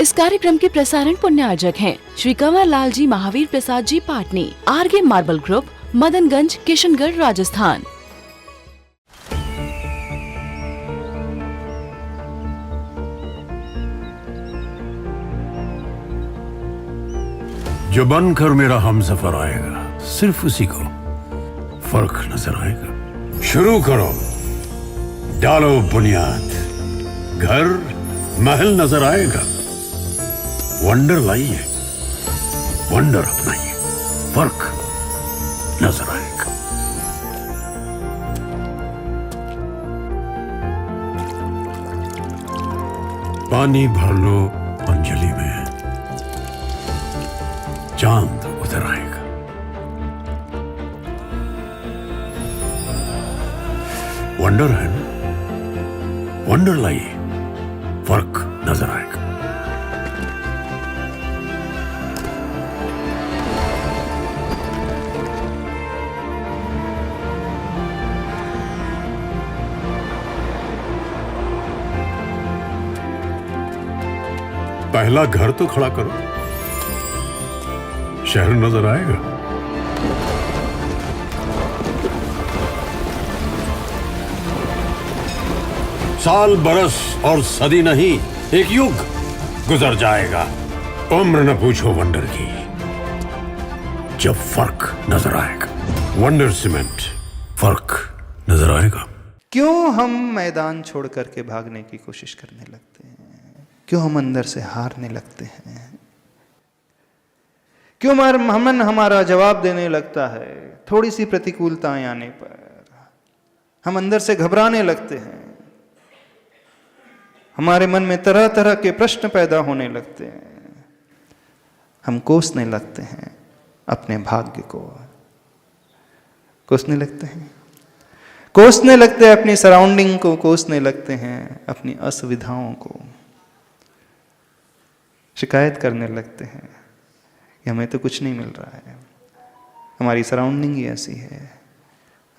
इस कार्यक्रम के प्रसारण पुण्यार्जक हैं Shri Kanwar Lal ji Mahavir Prasad ji Patni, RK marble group, Madanganj, Kishangarh, Rajasthan. जो बनकर मेरा हमसफर आएगा, सिर्फ उसी को फर्क नजर आएगा। शुरू करो, डालो बुनियाद, घर महल नजर आएगा। वंडर लाइए, वंडर अपनाइए, फर्क नजर आएगा। पानी भर लो अंजलि में, चांद उतर आएगा। वंडर है ना, वंडर लाइए, फर्क नजर आएगा। पहला घर तो खड़ा करो, शहर नजर आएगा। साल बरस और सदी नहीं, एक युग गुजर जाएगा। उम्र न पूछो वंडर की, जब फर्क नजर आएगा। वंडर सीमेंट, फर्क नजर आएगा। क्यों हम मैदान छोड़ करके भागने की कोशिश करने लगते हैं? क्यों हम अंदर से हारने लगते हैं? क्यों मन हमारा जवाब देने लगता है? थोड़ी सी प्रतिकूलताएं आने पर हम अंदर से घबराने लगते हैं। हमारे मन में तरह तरह के प्रश्न पैदा होने लगते हैं। हम कोसने लगते हैं अपने भाग्य को, कोसने लगते हैं, कोसने लगते हैं अपनी सराउंडिंग को, कोसने लगते हैं अपनी असुविधाओं को। शिकायत करने लगते हैं कि हमें तो कुछ नहीं मिल रहा है, हमारी सराउंडिंग ही ऐसी है,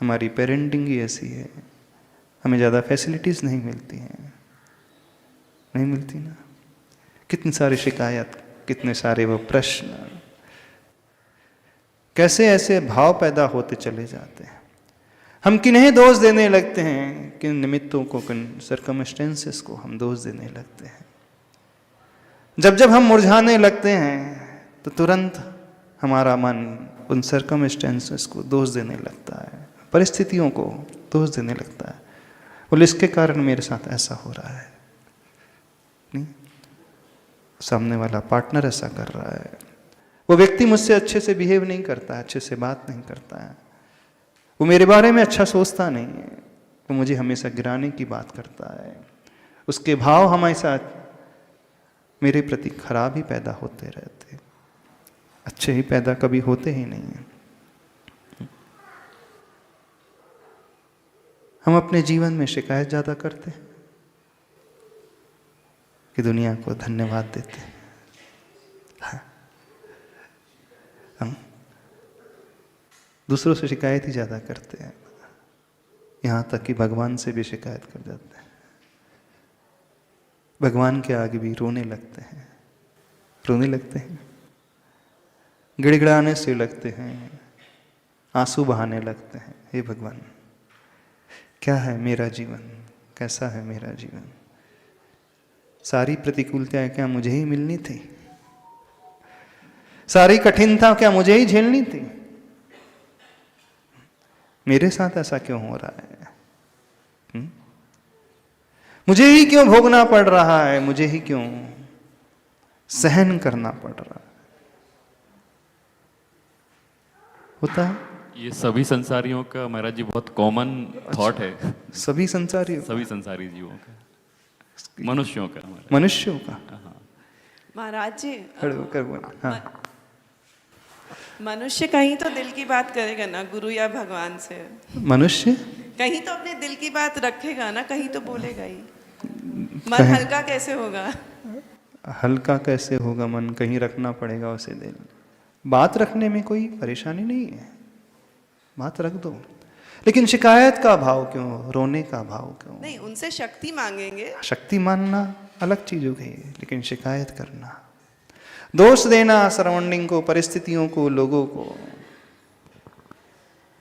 हमारी पेरेंटिंग ही ऐसी है, हमें ज़्यादा फैसिलिटीज़ नहीं मिलती हैं। नहीं मिलती ना। कितनी सारी शिकायत, कितने सारे वो प्रश्न, कैसे ऐसे भाव पैदा होते चले जाते हैं। हम किन्हें दोष देने लगते हैं, किन निमित्तों को, किन सर्कमस्टेंसेस को हम दोष देने लगते हैं। जब जब हम मुरझाने लगते हैं तो तुरंत हमारा मन उन सर्कमस्टेंसेस को दोष देने लगता है, परिस्थितियों को दोष देने लगता है। बोले इसके कारण मेरे साथ ऐसा हो रहा है, नहीं, सामने वाला पार्टनर ऐसा कर रहा है, वो व्यक्ति मुझसे अच्छे से बिहेव नहीं करता है, अच्छे से बात नहीं करता है, वो मेरे बारे में अच्छा सोचता नहीं है, वो मुझे हमेशा गिराने की बात करता है। उसके भाव हमेशा मेरे प्रति खराब ही पैदा होते रहते, अच्छे ही पैदा कभी होते ही नहीं हैं। हम अपने जीवन में शिकायत ज़्यादा करते हैं कि दुनिया को धन्यवाद देते हैं। हाँ। हम दूसरों से शिकायत ही ज़्यादा करते हैं, यहाँ तक कि भगवान से भी शिकायत कर जाते हैं। भगवान के आगे भी रोने लगते हैं, रोने लगते हैं, गिड़गिड़ाने से लगते हैं, आंसू बहाने लगते हैं। हे भगवान, क्या है मेरा जीवन, कैसा है मेरा जीवन? सारी प्रतिकूलताएं क्या मुझे ही मिलनी थी? सारी कठिनता क्या मुझे ही झेलनी थी? मेरे साथ ऐसा क्यों हो रहा है? मुझे ही क्यों भोगना पड़ रहा है? मुझे ही क्यों सहन करना पड़ रहा है? होता है ये सभी संसारियों का महाराज जी बहुत कॉमन थॉट है। सभी संसारियों, सभी संसारी जीवों का, मनुष्यों का, मनुष्यों का। महाराज जी खड़े होकर बोल। हाँ, मनुष्य कहीं तो दिल की बात करेगा ना गुरु या भगवान से। मनुष्य कहीं तो अपने दिल की बात रखेगा ना, कहीं तो बोलेगा ही। मन हल्का कैसे होगा? हल्का कैसे होगा मन? कहीं रखना पड़ेगा उसे दिल। बात रखने में कोई परेशानी नहीं है, बात रख दो, लेकिन शिकायत का भाव क्यों, रोने का भाव क्यों? नहीं, उनसे शक्ति मांगेंगे। शक्ति मानना अलग चीज हो गई, लेकिन शिकायत करना, दोष देना सराउंडिंग को, परिस्थितियों को, लोगों को,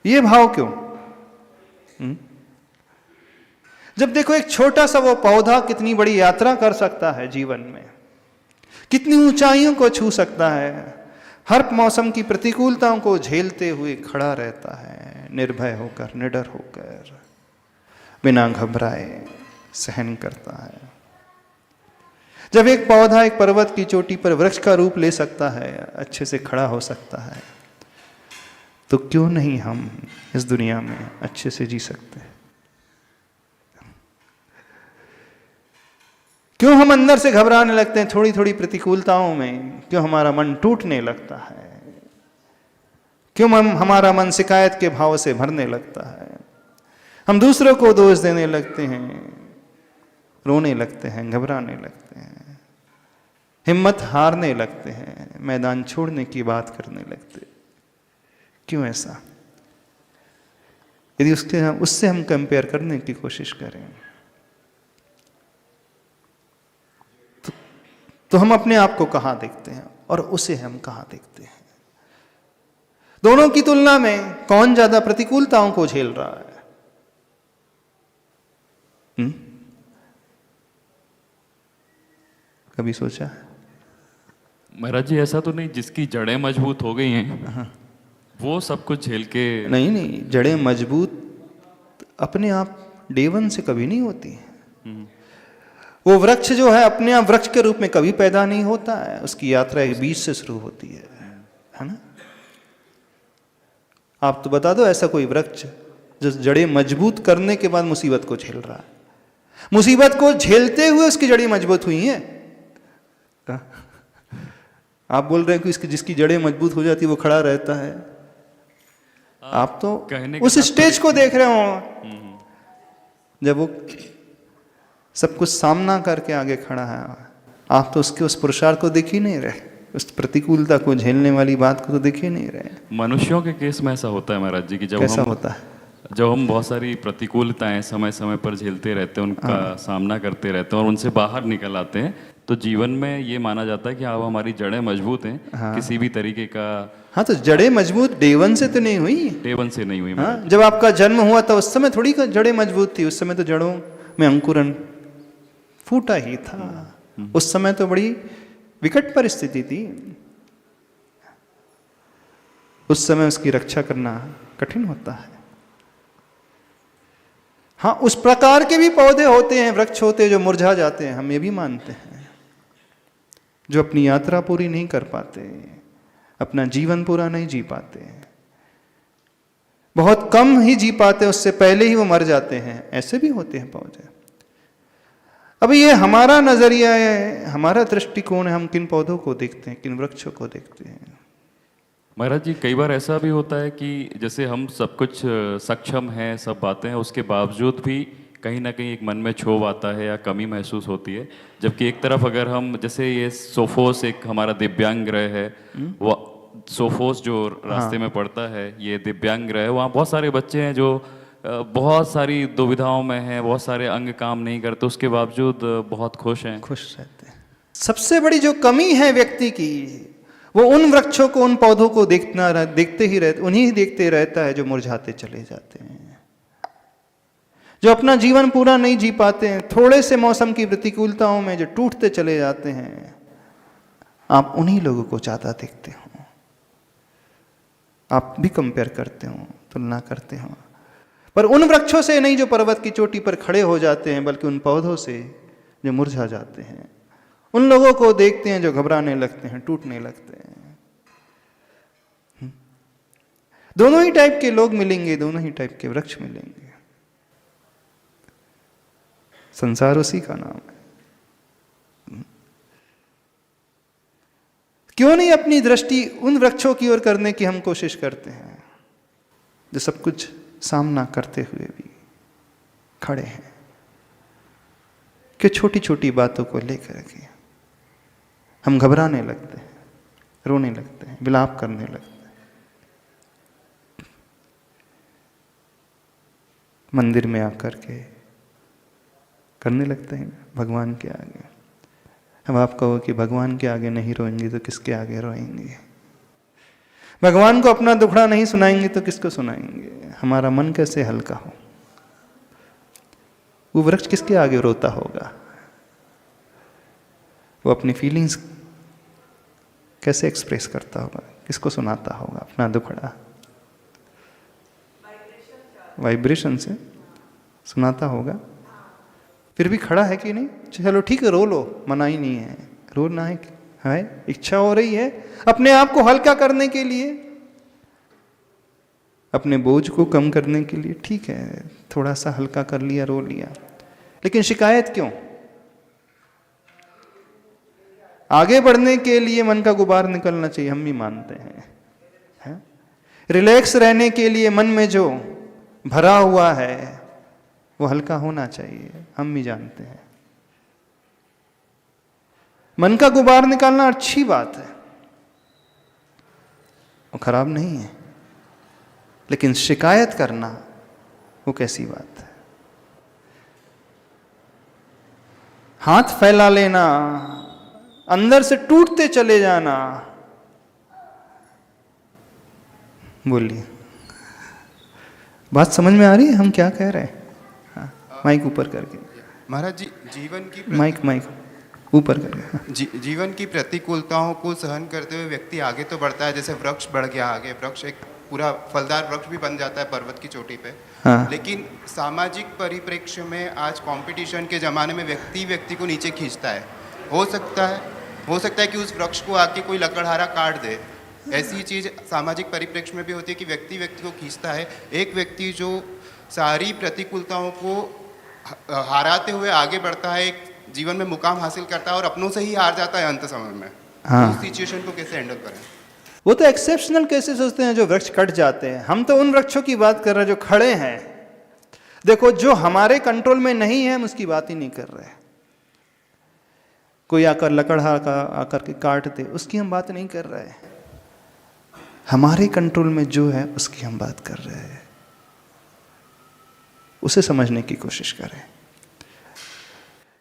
ये भाव क्यों? जब देखो एक छोटा सा वो पौधा कितनी बड़ी यात्रा कर सकता है जीवन में, कितनी ऊंचाइयों को छू सकता है, हर मौसम की प्रतिकूलताओं को झेलते हुए खड़ा रहता है, निर्भय होकर, निडर होकर, बिना घबराए सहन करता है। जब एक पौधा एक पर्वत की चोटी पर वृक्ष का रूप ले सकता है, अच्छे से खड़ा हो सकता है, तो क्यों नहीं हम इस दुनिया में अच्छे से जी सकते हैं? क्यों हम अंदर से घबराने लगते हैं थोड़ी थोड़ी प्रतिकूलताओं में? क्यों हमारा मन टूटने लगता है? क्यों हमारा मन शिकायत के भाव से भरने लगता है? हम दूसरों को दोष देने लगते हैं, रोने लगते हैं, घबराने लगते हैं, हिम्मत हारने लगते हैं, मैदान छोड़ने की बात करने लगते हैं। क्यों ऐसा? यदि उससे हम कंपेयर करने की कोशिश करें तो हम अपने आप को कहां देखते हैं और उसे हम कहां देखते हैं? दोनों की तुलना में कौन ज्यादा प्रतिकूलताओं को झेल रहा है? कभी सोचा है? महाराज जी ऐसा तो नहीं जिसकी जड़ें मजबूत हो गई हैं वो सब कुछ झेल के? नहीं, जड़ें मजबूत अपने आप डे वन से कभी नहीं होती है। वो वृक्ष जो है अपने आप वृक्ष के रूप में कभी पैदा नहीं होता है, उसकी यात्रा एक बीज से शुरू होती है ना? आप तो बता दो ऐसा कोई वृक्ष जो जड़ें मजबूत करने के बाद मुसीबत को झेल रहा है, मुसीबत को झेलते हुए उसकी जड़ें मजबूत हुई हैं। आप बोल रहे हैं कि इसकी जिसकी जड़ें मजबूत हो जाती वो खड़ा रहता है। आप तो उस स्टेज को देख रहे हो जब वो सब कुछ सामना करके आगे खड़ा है, आप तो उसके उस पुरुषार्थ को देख ही नहीं रहे, उस प्रतिकूलता को झेलने वाली बात को तो देख ही नहीं रहे। मनुष्यों के केस में ऐसा होता है महाराज जी कि जब हम बहुत सारी प्रतिकूलताएं समय समय पर झेलते रहते हैं, उनका सामना करते रहते हैं और उनसे बाहर निकल आते हैं, तो जीवन में ये माना जाता है कि अब हमारी जड़ें मजबूत हैं। किसी भी तरीके का हाँ, तो जड़ें मजबूत डे वन से तो नहीं हुई, डे वन से नहीं हुई। हाँ, जब आपका जन्म हुआ था उस समय थोड़ी जड़ें मजबूत थी, उस समय तो जड़ों में अंकुरन फूटा ही था। उस समय तो बड़ी विकट परिस्थिति थी, उस समय उसकी रक्षा करना कठिन होता है। हाँ, उस प्रकार के भी पौधे होते हैं, वृक्ष होते हैं जो मुरझा जाते हैं, हम ये भी मानते हैं, जो अपनी यात्रा पूरी नहीं कर पाते, अपना जीवन पूरा नहीं जी पाते, बहुत कम ही जी पाते, उससे पहले ही वो मर जाते हैं, ऐसे भी होते हैं पौधे। अब ये हमारा नजरिया है, हमारा दृष्टिकोण है, हम किन पौधों को देखते हैं, किन वृक्षों को देखते हैं। महाराज जी कई बार ऐसा भी होता है कि जैसे हम सब कुछ सक्षम हैं, सब बातें हैं, उसके बावजूद भी कहीं ना कहीं एक मन में क्षोभ आता है या कमी महसूस होती है। जबकि एक तरफ अगर हम जैसे ये सोफोस एक हमारा दिव्यांग ग्रह है, वो सोफोस जो रास्ते में पड़ता है, ये दिव्यांग ग्रह है, वहाँ बहुत सारे बच्चे हैं जो बहुत सारी दुविधाओं में हैं, बहुत सारे अंग काम नहीं करते, उसके बावजूद बहुत खुश हैं, खुश रहते हैं। सबसे बड़ी जो कमी है व्यक्ति की, वो उन वृक्षों को, उन पौधों को देखते ही रहते, उन्हीं देखते रहता है जो मुरझाते चले जाते हैं, जो अपना जीवन पूरा नहीं जी पाते हैं, थोड़े से मौसम की प्रतिकूलताओं में जो टूटते चले जाते हैं। आप उन्हीं लोगों को ज्यादा देखते हो, आप भी कंपेयर करते हो, तुलना करते हो, पर उन वृक्षों से नहीं जो पर्वत की चोटी पर खड़े हो जाते हैं, बल्कि उन पौधों से जो मुरझा जाते हैं, उन लोगों को देखते हैं जो घबराने लगते हैं, टूटने लगते हैं। दोनों ही टाइप के लोग मिलेंगे, दोनों ही टाइप के वृक्ष मिलेंगे। संसार उसी का नाम है। क्यों नहीं अपनी दृष्टि उन वृक्षों की ओर करने की हम कोशिश करते हैं जो सब कुछ सामना करते हुए भी खड़े हैं? कि छोटी छोटी बातों को लेकर के हम घबराने लगते हैं, रोने लगते हैं, विलाप करने लगते हैं, मंदिर में आकर के करने लगते हैं भगवान के आगे। अब आप कहो कि भगवान के आगे नहीं रोएंगे तो किसके आगे रोएंगे? भगवान को अपना दुखड़ा नहीं सुनाएंगे तो किसको सुनाएंगे? हमारा मन कैसे हल्का हो? वो वृक्ष किसके आगे रोता होगा? वो अपनी फीलिंग्स कैसे एक्सप्रेस करता होगा? किसको सुनाता होगा अपना दुखड़ा? वाइब्रेशन से सुनाता होगा। फिर भी खड़ा है कि नहीं? चलो ठीक है, रो लो, मना ही नहीं है, रोना है, इच्छा हो रही है अपने आप को हल्का करने के लिए, अपने बोझ को कम करने के लिए, ठीक है, थोड़ा सा हल्का कर लिया, रो लिया, लेकिन शिकायत क्यों? आगे बढ़ने के लिए मन का गुबार निकलना चाहिए, हम भी मानते हैं। रिलैक्स रहने के लिए मन में जो भरा हुआ है वो हल्का होना चाहिए, हम भी जानते हैं। मन का गुबार निकालना अच्छी बात है, वो खराब नहीं है, लेकिन शिकायत करना वो कैसी बात है? हाथ फैला लेना, अंदर से टूटते चले जाना। बोलिए, बात समझ में आ रही है हम क्या कह रहे हैं? हाँ, माइक ऊपर करके। महाराज जी, जीवन की माइक ऊपर करके। जीवन की प्रतिकूलताओं को सहन करते हुए व्यक्ति आगे तो बढ़ता है, जैसे वृक्ष बढ़ गया आगे, वृक्ष एक पूरा फलदार वृक्ष भी बन जाता है पर्वत की चोटी पे। हाँ। लेकिन सामाजिक परिप्रेक्ष्य में आज कंपटीशन के ज़माने में व्यक्ति को नीचे खींचता है। हो सकता है कि उस वृक्ष को आके कोई लकड़हारा काट दे। ऐसी चीज़ सामाजिक परिप्रेक्ष्य में भी होती है कि व्यक्ति को खींचता है। एक व्यक्ति जो सारी प्रतिकूलताओं को हराते हुए आगे बढ़ता है, एक जीवन में मुकाम हासिल करता है और अपनों से ही हार जाता है अंत समय में। हाँ। उस सिचुएशन को कैसे हैंडल करें? वो तो एक्सेप्शनल केसेस होते हैं जो वृक्ष कट जाते हैं। हम तो उन वृक्षों की बात कर रहे हैं जो खड़े हैं। देखो, जो हमारे कंट्रोल में नहीं है हम उसकी बात ही नहीं कर रहे। कोई आकर लकड़हारा आकर के काट दे, उसकी हम बात नहीं कर रहे। हमारे कंट्रोल में जो है उसकी हम बात कर रहे हैं। उसे समझने की कोशिश करें।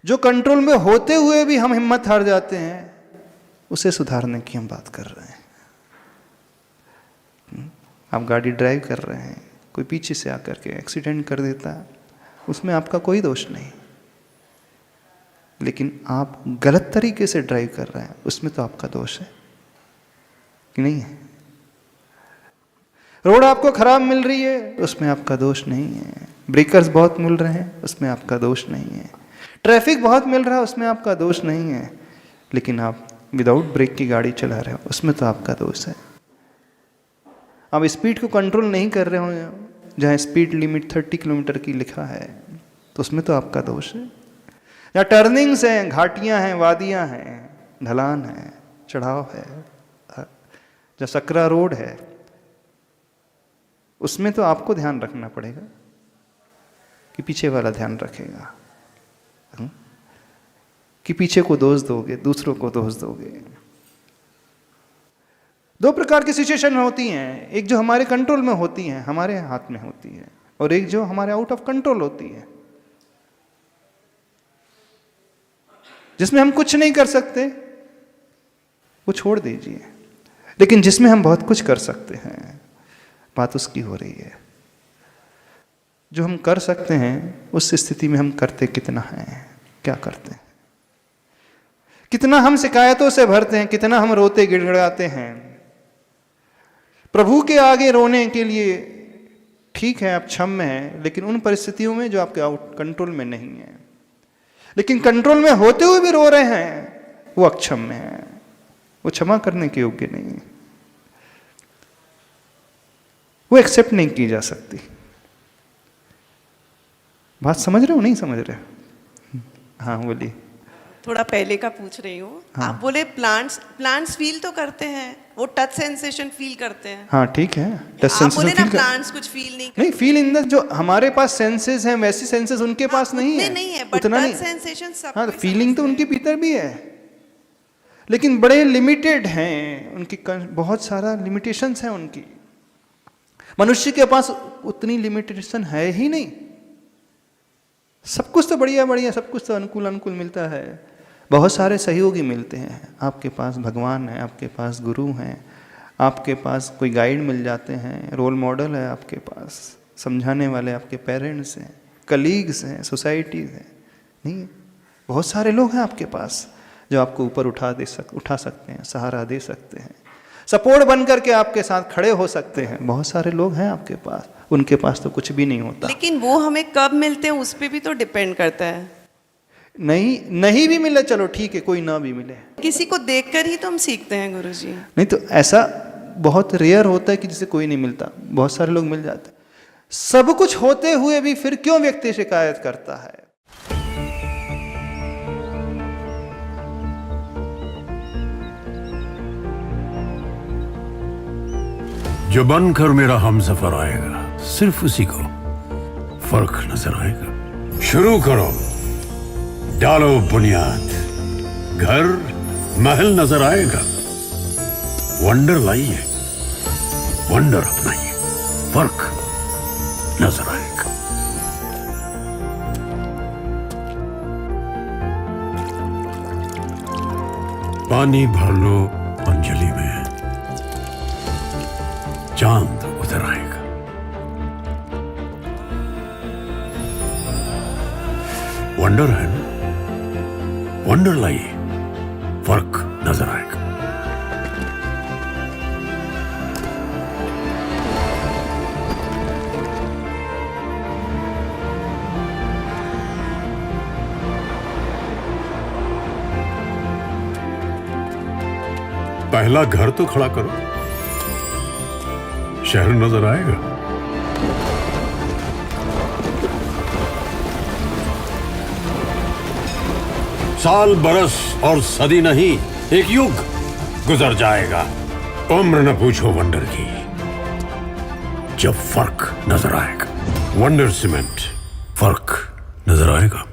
जो कंट्रोल में होते हुए भी हम हिम्मत हार जाते हैं, उसे सुधारने की हम बात कर रहे हैं। आप गाड़ी ड्राइव कर रहे हैं, कोई पीछे से आकर के एक्सीडेंट कर देता है, उसमें आपका कोई दोष नहीं, लेकिन आप गलत तरीके से ड्राइव कर रहे हैं, उसमें तो आपका दोष है कि नहीं है? रोड आपको खराब मिल रही है, उसमें आपका दोष नहीं है। ब्रेकर्स बहुत मिल रहे हैं, उसमें आपका दोष नहीं है। ट्रैफिक बहुत मिल रहा है, उसमें आपका दोष नहीं है, लेकिन आप विदाउट ब्रेक की गाड़ी चला रहे हो, उसमें तो आपका दोष है। आप स्पीड को कंट्रोल नहीं कर रहे हो, जहाँ स्पीड लिमिट 30 किलोमीटर की लिखा है, तो उसमें तो आपका दोष है। जहाँ टर्निंग्स हैं, घाटियाँ हैं, वादियाँ हैं, ढलान है, चढ़ाव है, जहाँ सकरा रोड है, उसमें तो आपको ध्यान रखना पड़ेगा कि पीछे वाला ध्यान रखेगा, कि पीछे को दोष दोगे, दूसरों को दोष दोगे। दो प्रकार की सिचुएशन होती हैं, एक जो हमारे कंट्रोल में होती हैं, हमारे हाथ में होती है, और एक जो हमारे आउट ऑफ कंट्रोल होती है, जिसमें हम कुछ नहीं कर सकते, वो छोड़ दीजिए। लेकिन जिसमें हम बहुत कुछ कर सकते हैं, बात उसकी हो रही है। जो हम कर सकते हैं, उस स्थिति में हम करते कितना हैं, क्या करते हैं, कितना हम शिकायतों से भरते हैं, कितना हम रोते गिड़गिड़ाते हैं। प्रभु के आगे रोने के लिए ठीक है, आप क्षम्य हैं, लेकिन उन परिस्थितियों में जो आपके आउट कंट्रोल में नहीं है। लेकिन कंट्रोल में होते हुए भी रो रहे हैं, वो अक्षम्य है, वो क्षमा करने के योग्य नहीं है, वो एक्सेप्ट नहीं की जा सकती। बात समझ रहे हो, नहीं समझ रहे हो? हाँ बोलिए। थोड़ा पहले का पूछ रही हूँ। हाँ। आप बोले प्लांट्स फील तो करते हैं, वो टच सेंसेशन फील करते हैं। हाँ ठीक है, टच आप सेंसेस बोले ना प्लांट्स कुछ फील नहीं करते। नहीं, फील इन द, जो हमारे पास सेंसेस हैं वैसी सेंसेस उनके पास नहीं है। नहीं है, बट उतना टच नहीं। सेंसेशन सब। हाँ, फीलिंग तो उनके भीतर भी है, लेकिन बड़े लिमिटेड हैं उनकी, बहुत सारा लिमिटेशंस हैं उनकी। मनुष्य के पास उतनी लिमिटेशन है ही नहीं। सब कुछ तो बढ़िया बढ़िया, सब कुछ तो अनुकूल अनुकूल मिलता है, बहुत सारे सहयोगी मिलते हैं, आपके पास भगवान है, आपके पास गुरु हैं, आपके पास कोई गाइड मिल जाते हैं, रोल मॉडल है आपके पास, समझाने वाले आपके पेरेंट्स हैं, कलीग्स हैं, सोसाइटीज़ हैं, नहीं, बहुत सारे लोग हैं आपके पास जो आपको ऊपर उठा सकते हैं, सहारा दे सकते हैं, सपोर्ट बन करके आपके साथ खड़े हो सकते हैं। बहुत सारे लोग हैं आपके पास, उनके पास तो कुछ भी नहीं होता। लेकिन वो हमें कब मिलते हैं उस पर भी तो डिपेंड करता है। नहीं भी मिले चलो ठीक है, कोई ना भी मिले, किसी को देखकर ही तो हम सीखते हैं गुरुजी। नहीं तो ऐसा बहुत रेयर होता है कि जिसे कोई नहीं मिलता, बहुत सारे लोग मिल जाते हैं। सब कुछ होते हुए भी फिर क्यों व्यक्ति शिकायत करता है? जो बनकर मेरा हमसफर आएगा, सिर्फ उसी को फर्क नजर आएगा। शुरू करो, डालो बुनियाद, घर महल नजर आएगा। वंडर लाइए, वंडर अपनाइए, फर्क नजर आएगा। पानी भर लो अंजलि में, चांद उतर आएगा। वंडर है ना, वंडर लाइए, फर्क नजर आएगा। पहला घर तो खड़ा करो, शहर नजर आएगा। साल बरस और सदी नहीं, एक युग गुजर जाएगा। उम्र न पूछो वंडर की, जब फर्क नजर आएगा। वंडर सीमेंट, फर्क नजर आएगा।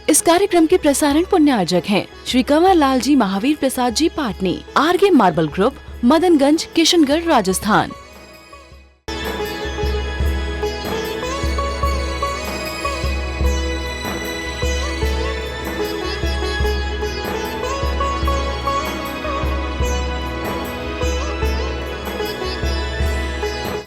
इस कार्यक्रम के प्रसारण पुण्यार्जक हैं श्री कंवर लाल जी महावीर प्रसाद जी पाटनी, आरगे मार्बल ग्रुप, मदनगंज, किशनगढ़, राजस्थान।